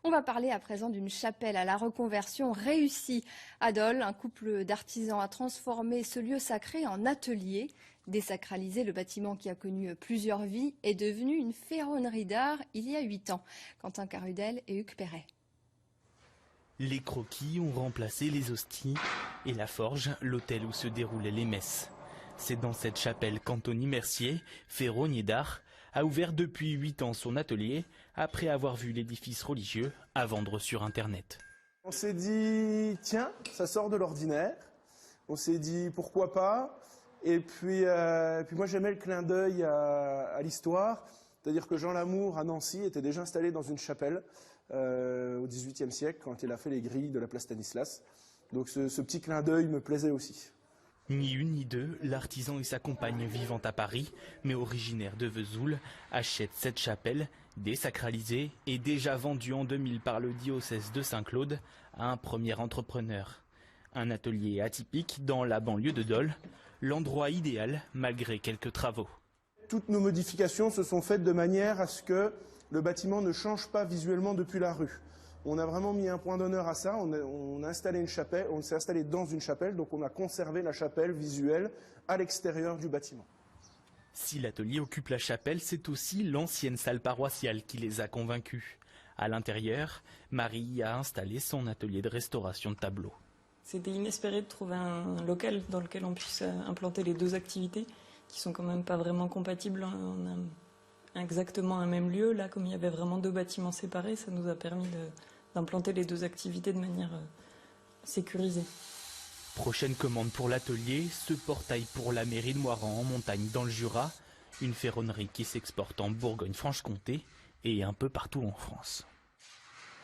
On va parler à présent d'une chapelle à la reconversion réussie. À Dole, un couple d'artisans a transformé ce lieu sacré en atelier. Désacralisé, le bâtiment qui a connu plusieurs vies est devenu une ferronnerie d'art il y a 8 ans. Quentin Carudel et Hugues Perret. Les croquis ont remplacé les hosties et la forge, l'hôtel où se déroulaient les messes. C'est dans cette chapelle qu'Anthony Mercier, ferronnier d'art, a ouvert depuis 8 ans son atelier après avoir vu l'édifice religieux à vendre sur Internet. On s'est dit, tiens, ça sort de l'ordinaire. On s'est dit, pourquoi pas. Et puis moi, j'aimais le clin d'œil à l'histoire. C'est-à-dire que Jean Lamour, à Nancy, était déjà installé dans une chapelle au XVIIIe siècle, quand il a fait les grilles de la place Stanislas. Donc ce petit clin d'œil me plaisait aussi. Ni une ni deux, l'artisan et sa compagne vivant à Paris, mais originaire de Vesoul, achètent cette chapelle, désacralisée et déjà vendue en 2000 par le diocèse de Saint-Claude à un premier entrepreneur. Un atelier atypique dans la banlieue de Dole, l'endroit idéal malgré quelques travaux. Toutes nos modifications se sont faites de manière à ce que le bâtiment ne change pas visuellement depuis la rue. On a vraiment mis un point d'honneur à ça, on a installé une chapelle, on s'est installé dans une chapelle, donc on a conservé la chapelle visuelle à l'extérieur du bâtiment. Si l'atelier occupe la chapelle, c'est aussi l'ancienne salle paroissiale qui les a convaincus. À l'intérieur, Marie a installé son atelier de restauration de tableaux. C'était inespéré de trouver un local dans lequel on puisse implanter les deux activités, qui sont quand même pas vraiment compatibles. On a exactement un même lieu. Là, comme il y avait vraiment deux bâtiments séparés, ça nous a permis d'implanter les deux activités de manière sécurisée. Prochaine commande pour l'atelier, ce portail pour la mairie de Moirans en montagne dans le Jura, une ferronnerie qui s'exporte en Bourgogne-Franche-Comté et un peu partout en France.